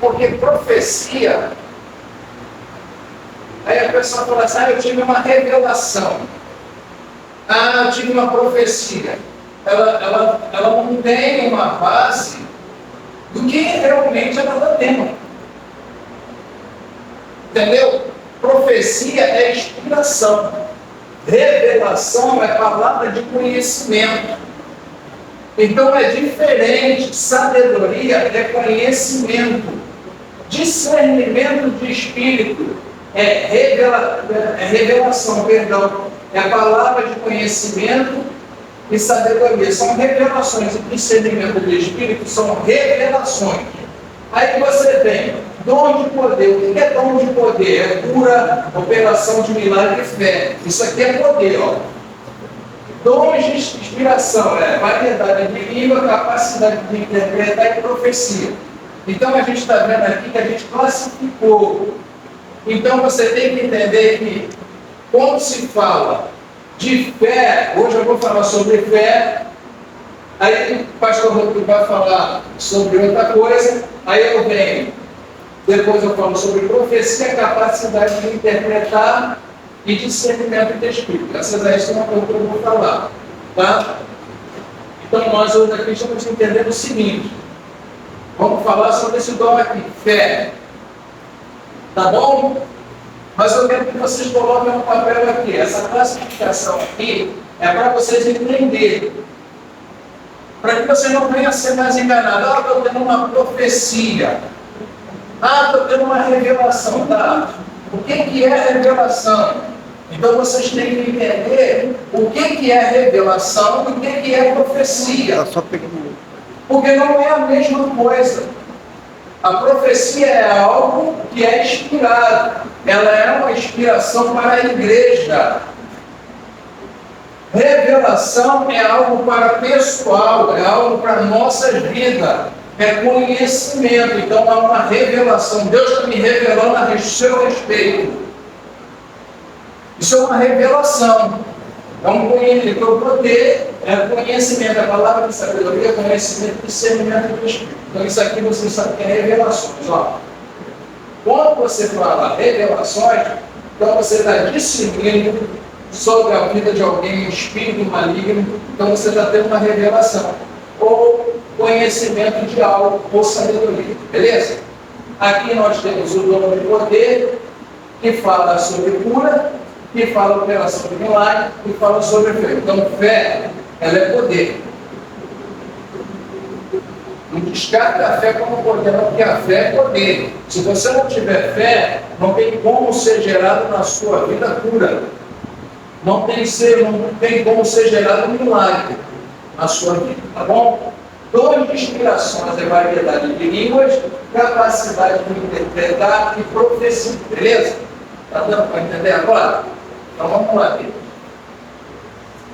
Porque profecia, aí a pessoa fala assim, eu tive uma revelação. Eu tive uma profecia. Ela não tem uma base do que realmente ela está tendo. Entendeu? Profecia é inspiração. Revelação é palavra de conhecimento. Então é diferente. Sabedoria é conhecimento. Discernimento de espírito é revelação, perdão. É a palavra de conhecimento e sabedoria. São revelações. E discernimento de espírito são revelações. Aí você tem dom de poder. O que é dom de poder? É cura, operação de milagre e fé. Isso aqui é poder, ó. Dons de inspiração, variedade de língua, capacidade de interpretar e profecia. Então a gente está vendo aqui que a gente classificou. Então você tem que entender que quando se fala de fé, hoje eu vou falar sobre fé, aí o pastor Rodrigo vai falar sobre outra coisa, aí eu venho, depois eu falo sobre profecia, capacidade de interpretar e discernimento de espírito. Essas aí são uma coisa que eu vou falar. Tá? Então nós hoje aqui estamos entendendo o seguinte, vamos falar sobre esse dom aqui, fé. Tá bom? Mas eu quero que vocês coloquem no papel aqui. Essa classificação aqui é para vocês entenderem. Para que você não venha a ser mais enganado. Estou tendo uma profecia. Estou tendo uma revelação. Tá? O que é revelação? Então vocês têm que entender o que é revelação e o que é profecia. Porque não é a mesma coisa. A profecia é algo que é inspirado. Ela é uma inspiração para a igreja. Revelação é algo para pessoal, é algo para a nossa vida. É conhecimento. Então há uma revelação. Deus está me revelando a seu respeito. Isso é uma revelação. É um conhecimento. Então, poder é conhecimento. A palavra de sabedoria é conhecimento e discernimento do Espírito. Então, isso aqui você sabe que é revelações. Ó. Quando você fala revelações, então você está discernindo sobre a vida de alguém, um espírito maligno. Então, você está tendo uma revelação. Ou conhecimento de algo, ou sabedoria. Beleza? Aqui nós temos o dom de poder, que fala sobre cura, que fala operação de milagre, que fala sobre fé. Então, fé, ela é poder. Não descarta a fé como poder, não, porque a fé é poder. Se você não tiver fé, não tem como ser gerado na sua vida cura. Não tem como ser gerado milagre na sua vida, tá bom? Dons de inspirações é variedade de línguas, capacidade de interpretar e profecia, beleza? Está dando para entender agora? Então vamos lá, aqui.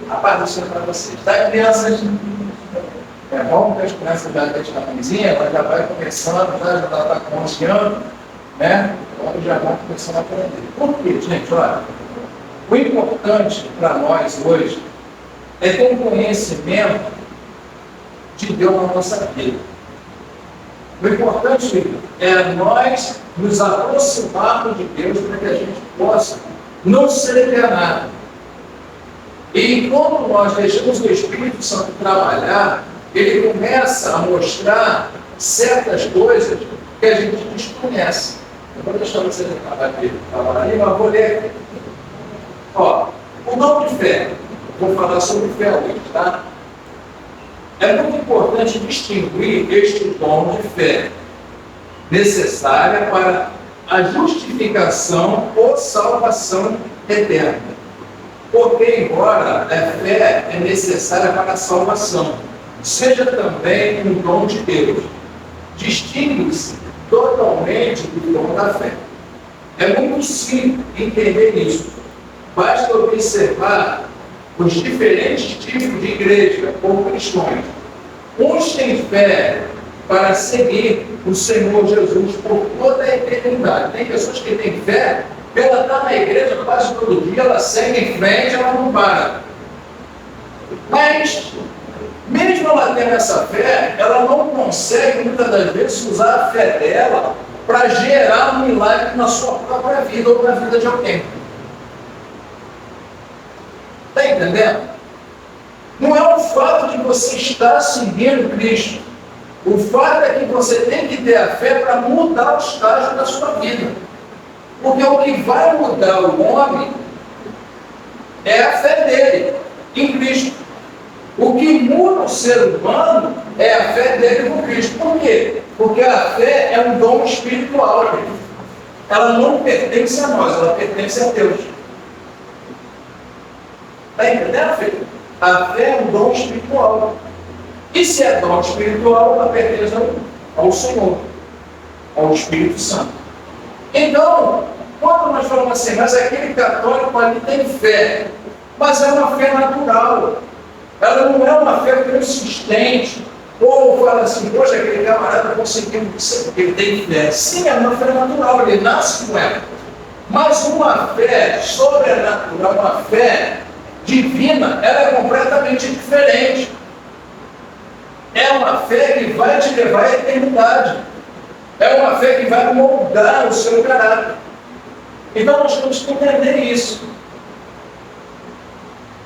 A paz do Senhor para vocês. Tá, crianças? É bom que as crianças da caminhozinha, ela já vai começando, já está com 11 anos, né? Então já vão começando a aprender. Por quê, gente? Olha, o importante para nós hoje é ter um conhecimento de Deus na nossa vida. O importante é nós nos aproximarmos de Deus para que a gente possa não ser enganado. E enquanto nós deixamos o Espírito Santo trabalhar, ele começa a mostrar certas coisas que a gente desconhece. Eu vou deixar vocês trabalhar ali, mas vou ler aqui. Ó, o dom de fé. Vou falar sobre fé hoje, tá? É muito importante distinguir este dom de fé, necessária para a justificação ou salvação eterna. Porque, embora a fé é necessária para a salvação, seja também um dom de Deus, distingue-se totalmente do dom da fé. É muito simples entender isso. Basta observar os diferentes tipos de igreja ou cristãos. Uns têm fé para seguir o Senhor Jesus por toda a eternidade. Tem pessoas que têm fé, ela está na igreja quase todo dia, ela segue em frente, ela não para. Mas, mesmo ela tendo essa fé, ela não consegue, muitas das vezes, usar a fé dela para gerar um milagre na sua própria vida ou na vida de alguém. Está entendendo? Não é o fato de você estar seguindo Cristo. O fato é que você tem que ter a fé para mudar o estágio da sua vida. Porque o que vai mudar o homem é a fé dele em Cristo. O que muda o ser humano é a fé dele no Cristo. Por quê? Porque a fé é um dom espiritual. Ela não pertence a nós, ela pertence a Deus. Está entendendo, filho? A fé é um dom espiritual. E se é dom espiritual, ela pertence ao Senhor, ao Espírito Santo. Então, quando nós falamos assim, mas aquele católico ali tem fé, mas é uma fé natural. Ela não é uma fé consistente. Ou fala assim, poxa, aquele camarada conseguiu isso, porque ele tem fé. Sim, é uma fé natural, ele nasce com ela. Mas uma fé sobrenatural, uma fé divina, ela é completamente diferente. É uma fé que vai te levar à eternidade. É uma fé que vai moldar o seu caráter. Então nós temos que entender isso.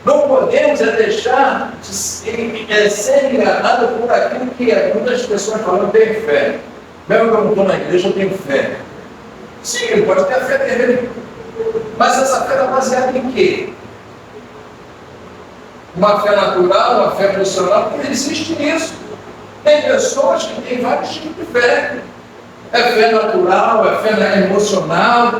Não podemos deixar de ser enganado por aquilo que muitas pessoas falam, eu tenho fé. Mesmo que eu não estou na igreja, eu tenho fé. Sim, ele pode ter a fé dele. Mas essa fé está baseada em quê? Uma fé natural, uma fé emocional, porque existe isso. Tem pessoas que têm vários tipos de fé. É fé natural, é fé emocional.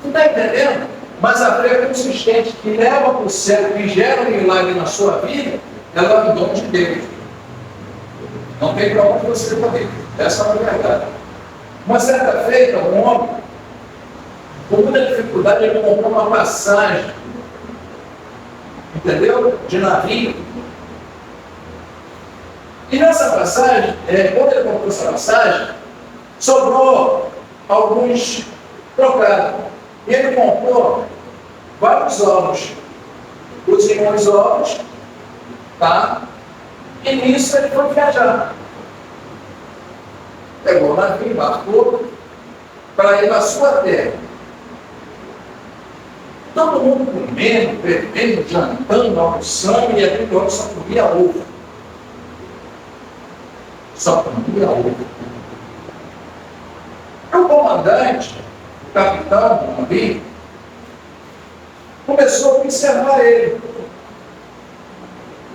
Não está entendendo? Mas a fé consistente que leva para o céu, que gera um milagre na sua vida, ela é um dom de Deus. Não tem para onde você poder. Essa é a verdade. Uma certa feita, um homem, com muita dificuldade, ele comprou uma passagem, entendeu? De navio. E nessa passagem, quando ele comprou essa passagem, sobrou alguns trocados. E ele comprou vários ovos. Cozinhou os ovos, tá? E nisso ele foi viajar. Pegou o navio, embarcou para ir na sua terra. Todo mundo comendo, bebendo, jantando, almoçando, e aquele homem só comia ovo. Só comia ovo. E o comandante, o capitão do navio, começou a observar ele,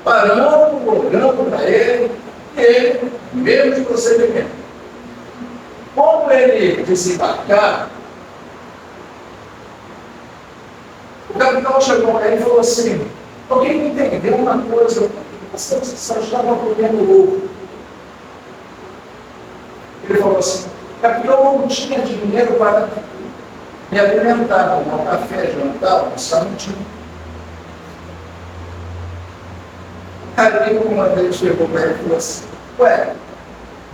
parando, olhando para ele, e ele, mesmo procedimento. Quando ele desembarcar, o capitão chegou para ele e falou assim, alguém me entendeu uma coisa, você só estava comendo ovo. Ele falou assim, capitão, não tinha dinheiro para me alimentar, tomar café, jantar, almoçar, não tinha. Aí o comandante chegou para ele e falou assim, ué,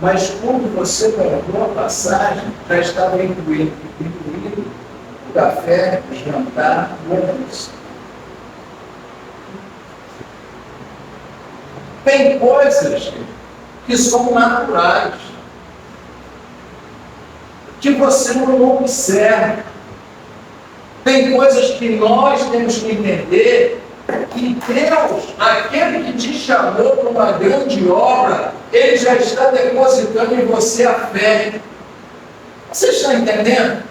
mas quando você comprou a passagem, já estava incluído o café, o jantar, o almoço. Tem coisas que são naturais, que você não observa. Tem coisas que nós temos que entender que Deus, aquele que te chamou para uma grande obra, Ele já está depositando em você a fé. Você está entendendo?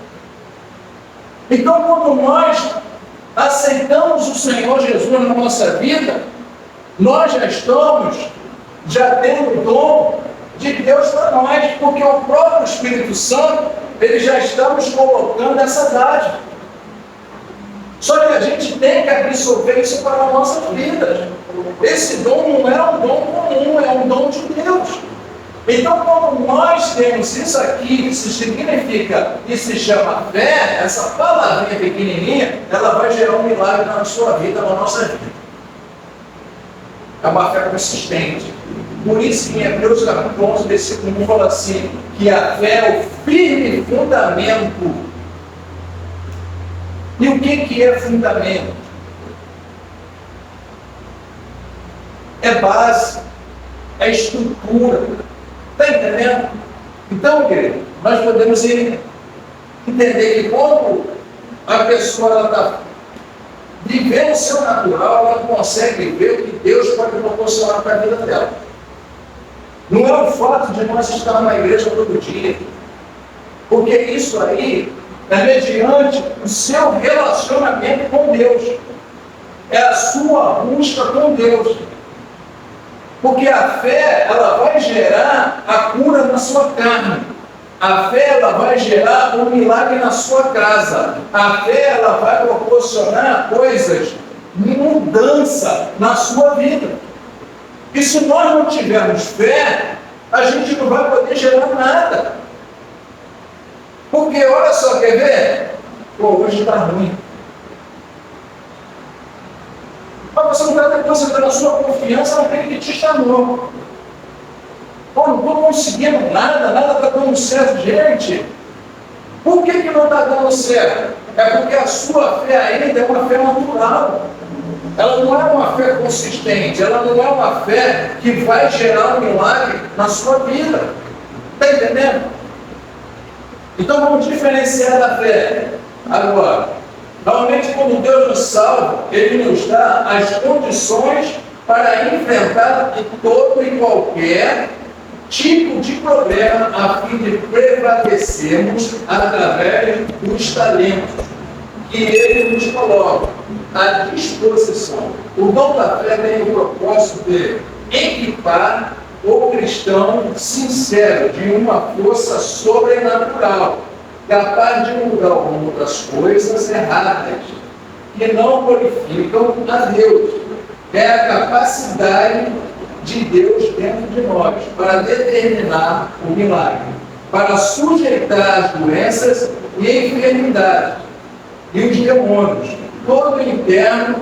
Então, quando nós aceitamos o Senhor Jesus na nossa vida, nós já estamos tendo o dom de Deus para nós, porque o próprio Espírito Santo, ele já está nos colocando essa dádiva. Só que a gente tem que absorver isso para as nossas vidas. Esse dom não é um dom comum, é um dom de Deus. Então, quando nós temos isso aqui, isso significa, e se chama fé, essa palavrinha pequenininha, ela vai gerar um milagre na sua vida, na nossa vida. É uma fé consistente. Por isso que em Hebreus 11, versículo 1 fala assim, que a fé é o firme fundamento. E o que é fundamento? é base, é estrutura. Está entendendo? Então, querido, nós podemos entender que quando a pessoa está vivendo o seu natural, ela consegue ver o que Deus pode proporcionar para a vida dela. Não é o fato de nós estarmos na igreja todo dia, porque isso aí é mediante o seu relacionamento com Deus, é a sua busca com Deus. Porque a fé, ela vai gerar a cura na sua carne. A fé, ela vai gerar um milagre na sua casa. A fé, ela vai proporcionar coisas, mudança na sua vida. E se nós não tivermos fé, a gente não vai poder gerar nada. Porque, olha só, quer ver? Pô, hoje está ruim. Mas você não está depositando a sua confiança naquele que te chamou. Pô, não estou conseguindo nada está dando certo. Gente, por que não está dando certo? É porque a sua fé ainda é uma fé natural. Ela não é uma fé consistente, ela não é uma fé que vai gerar um milagre na sua vida. Está entendendo? Então vamos diferenciar da fé. Agora, normalmente quando Deus nos salva, Ele nos dá as condições para enfrentar todo e qualquer tipo de problema a fim de prevalecermos através dos talentos que Ele nos coloca à disposição. O dom da fé tem o propósito de equipar o cristão sincero de uma força sobrenatural, capaz de mudar o rumo das coisas erradas, que não glorificam a Deus. É a capacidade de Deus dentro de nós para determinar o milagre, para sujeitar as doenças e enfermidades e os demônios, todo interno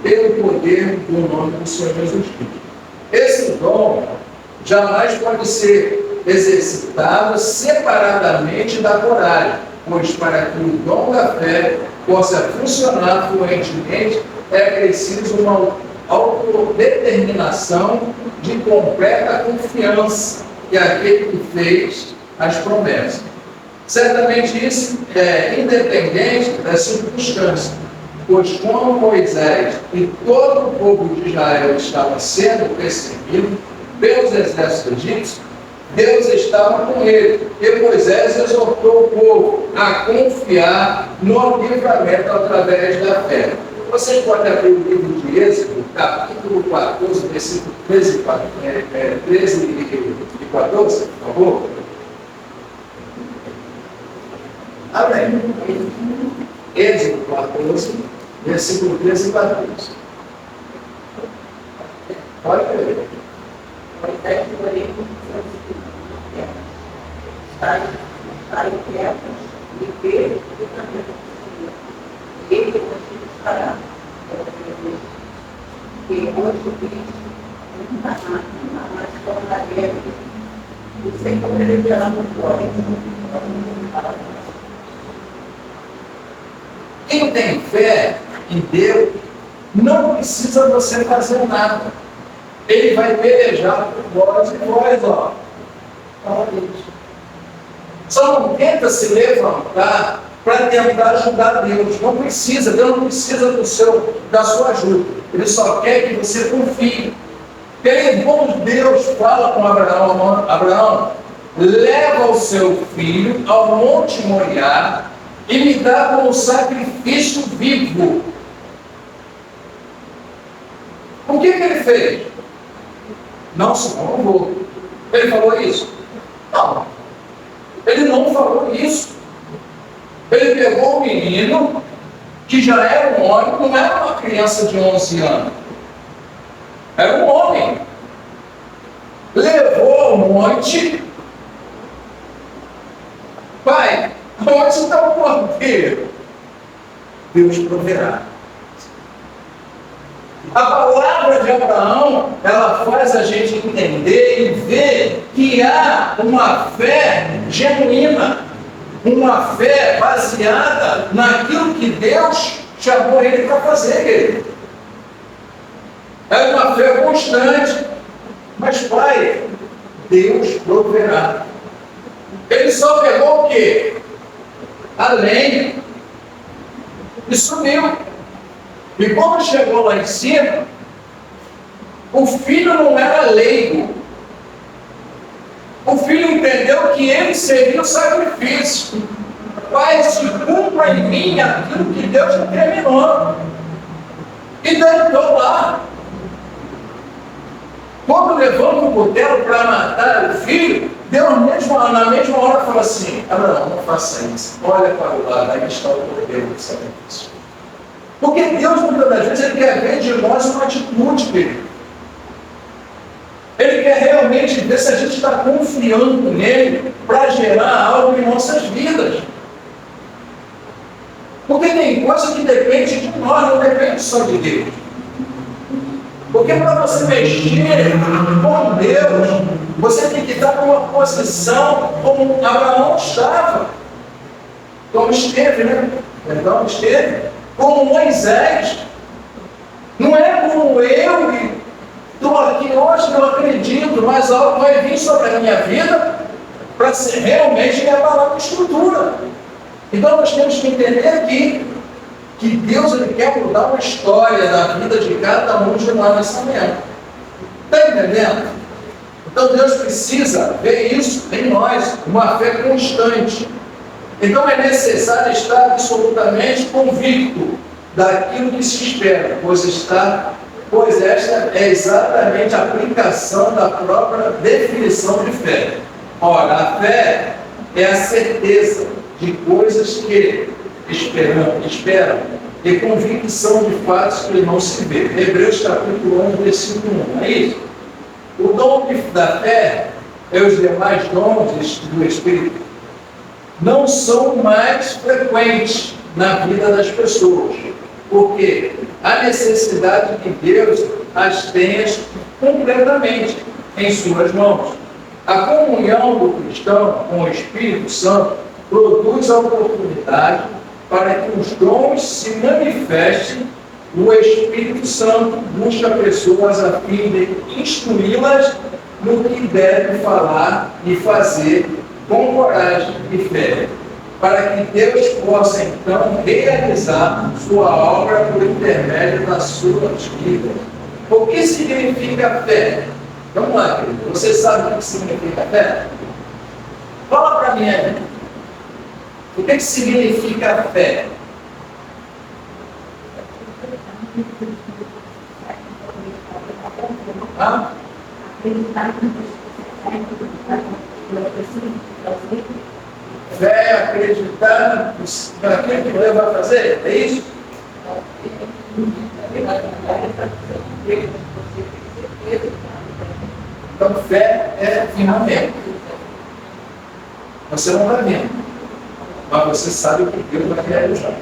pelo poder do nome do Senhor Jesus Cristo. Esse dom jamais pode ser exercitado separadamente da coragem, pois para que o dom da fé possa funcionar fluentemente, é preciso uma autodeterminação de completa confiança que aquele que fez as promessas. Certamente isso é independente das circunstâncias, pois como Moisés e todo o povo de Israel estava sendo perseguido pelos exércitos egípcios, Deus estava com ele, e Moisés exortou o povo a confiar no livramento através da fé. Vocês podem abrir o livro de Êxodo, capítulo 14, versículo 13 e 14, por favor. Amém. Êxodo 14, versículo 13 e 14. Pode ler. Estarem quietos e ver o caminho. Ele nos fará. Que hoje nunca mais tornaremos. O Senhor ele ama o povo. Quem tem fé em Deus não precisa você fazer nada. Ele vai pelejar por vós e vós, ó. Só não tenta se levantar para tentar ajudar Deus. Não precisa, Deus não precisa da sua ajuda. Ele só quer que você confie. Quando Deus fala com Abraão, Abraão, leva o seu filho ao Monte Moriá e me dá como sacrifício vivo. O que ele fez? Não, senhor, não vou. Ele falou isso? Não. Ele não falou isso. Ele pegou o menino, que já era um homem, não era uma criança de 11 anos. Era um homem. Levou ao monte. Pai, onde está o cordeiro? Deus proverá. A palavra de Abraão, ela faz a gente entender e ver que há uma fé genuína, uma fé baseada naquilo que Deus chamou ele para fazer. É uma fé constante. Mas, pai, Deus proverá. Ele só pegou o quê? A lenha. E subiu. E quando chegou lá em cima, o filho não era leigo. O filho entendeu que ele seria o sacrifício. Pai, se cumpra em mim aquilo que Deus determinou. E deitou lá. Quando levanta o cutelo para matar o filho, Deus na mesma hora falou assim: Abraão, não faça isso. Olha para o lado, aí está o cordeiro do sacrifício. Porque Deus, muitas das vezes, Ele quer ver de nós uma atitude dele. Ele quer realmente ver se a gente está confiando nele para gerar algo em nossas vidas. Porque tem coisa que depende de nós, não depende só de Deus. Porque para você mexer com Deus, você tem que estar numa posição como Abraão estava. Como esteve, né? Então esteve. Como Moisés. Não é como eu que estou aqui hoje, não acredito, mas algo vai vir sobre a minha vida para realmente me abalar com estrutura. Então nós temos que entender aqui que Deus ele quer mudar uma história da vida de cada um de nós nessa manhã. Está entendendo? Então Deus precisa ver isso em nós, uma fé constante. Então é necessário estar absolutamente convicto daquilo que se espera, pois esta é exatamente a aplicação da própria definição de fé. Ora, a fé é a certeza de coisas que esperam e convicção de fatos que não se vê. Hebreus capítulo 1, versículo 1. É isso? O dom da fé e os demais dons do Espírito não são mais frequentes na vida das pessoas, porque a necessidade de Deus as tenha completamente em suas mãos. A comunhão do cristão com o Espírito Santo produz a oportunidade para que os dons se manifestem. O Espírito Santo busca pessoas a fim de instruí-las no que devem falar e fazer com coragem e fé, para que Deus possa então realizar sua obra por intermédio das suas vidas. O que significa fé? Vamos lá, querido. Você sabe o que significa fé? Fala para mim, Ana. O que significa fé? Hã? Fé é acreditar naquilo que Deus vai fazer? É isso? Então, fé é firmamento. Você não está vendo, mas você sabe o que Deus vai realizar.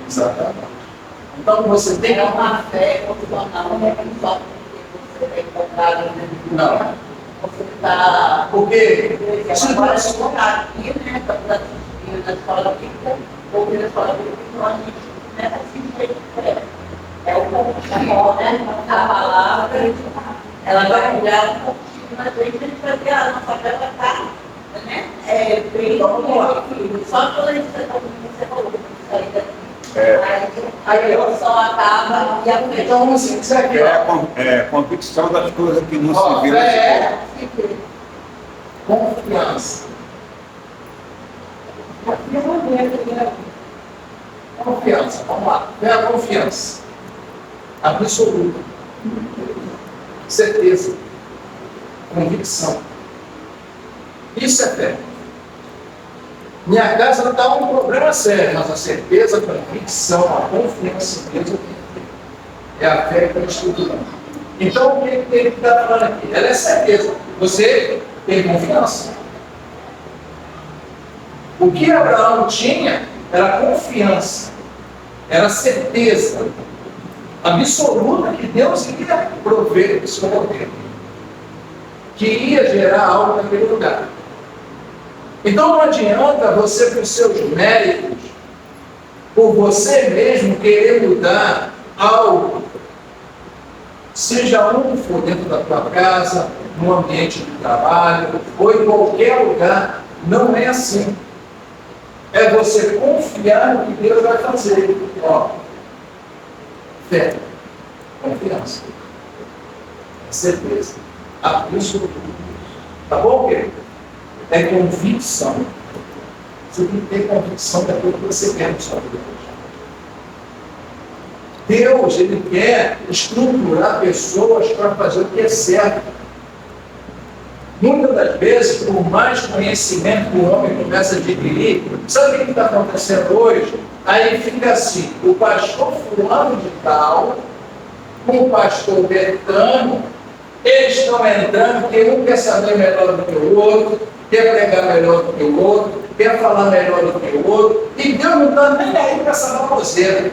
Exatamente. Então, você tem uma fé condicional, né? Só porque você está empolgado, né? Não. Você está. Porque se agora se colocar aqui, né? Estamos assistindo na escola bíblica, ou na escola bíblica, então a gente, né? Assim, é o ponto da bola, né? A palavra, ela vai olhar um pouquinho, mas a gente vai ver a nossa fé vai estar, né? Bem, só quando a gente está como você falou, aí eu só acaba e a fé. Então, assim, isso aqui é convicção das coisas que não se viram. Fé é confiança. Confiança, vamos lá. Fé é a confiança absoluta, certeza, convicção. Isso é fé. Minha casa está um problema sério, mas a certeza, a convicção, a confiança em Deus é a fé que está estruturando. Então, o que ele está falando aqui? Ela é certeza. Você tem confiança. O que Abraão tinha era confiança, era certeza absoluta que Deus iria prover o seu poder, que ia gerar algo naquele lugar. Então não adianta você, com seus méritos, por você mesmo querer mudar algo seja onde for dentro da tua casa, no ambiente de trabalho, ou em qualquer lugar, não é assim. É você confiar no que Deus vai fazer. Ó, fé, confiança, certeza, absoluta. Tá bom, querido? É convicção. Você tem que ter convicção daquilo que você quer na sua vida. Deus, Ele quer estruturar pessoas para fazer o que é certo. Muitas das vezes, por mais conhecimento que o homem começa a adquirir, sabe o que está acontecendo hoje? Aí fica assim, o pastor fulano de tal, com o pastor Betano, eles estão entrando, porque um quer saber melhor do que o outro, quer pregar melhor do que o outro, quer falar melhor do que o outro, e Deus não está nem aí para essa baboseira.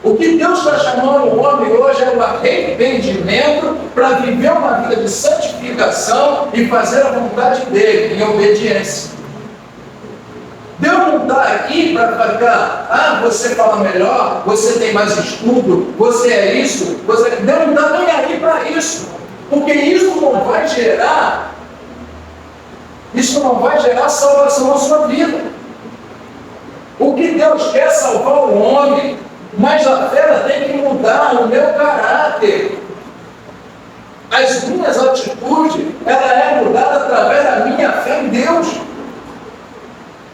O que Deus está chamando o homem hoje é o arrependimento para viver uma vida de santificação e fazer a vontade dele, em obediência. Deus não está aqui para ficar, você fala melhor, você tem mais estudo, você é isso, você... Deus não está nem aí para isso, porque isso não vai gerar salvação na sua vida. O que Deus quer é salvar o homem, mas a fé tem que mudar o meu caráter. As minhas atitudes, ela é mudada através da minha fé em Deus.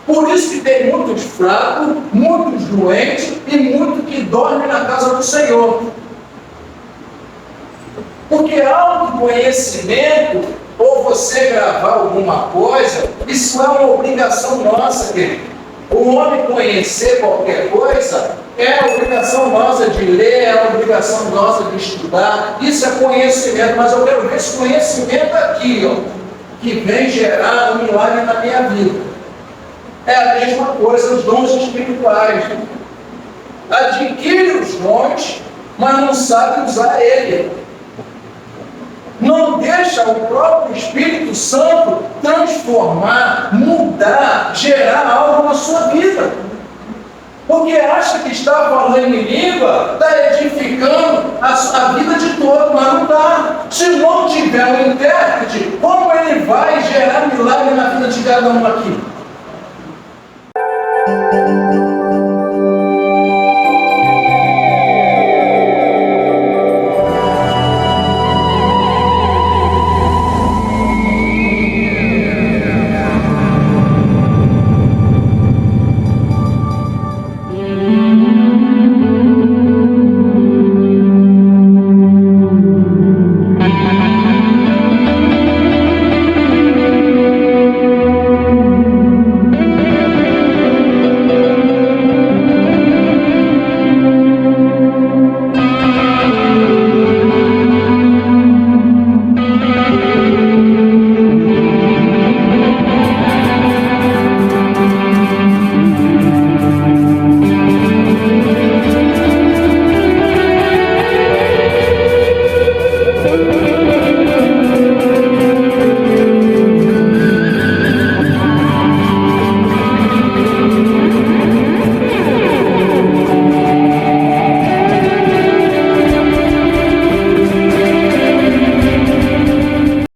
Por isso que tem muitos fracos, muitos doentes e muitos que dormem na casa do Senhor. Porque autoconhecimento, ou você gravar alguma coisa, isso é uma obrigação nossa, querido. O homem conhecer qualquer coisa é a obrigação nossa de ler, é a obrigação nossa de estudar. Isso é conhecimento, mas eu quero ver esse conhecimento aqui, ó, que vem gerar um milagre na minha vida. É a mesma coisa, os dons espirituais. Adquire os dons, mas não sabe usar ele. Não deixa o próprio Espírito Santo transformar, mudar, gerar algo na sua vida. Porque acha que está falando em língua, está edificando a vida de todo, mas não está. Se não tiver um intérprete, como ele vai gerar milagre na vida de cada um aqui?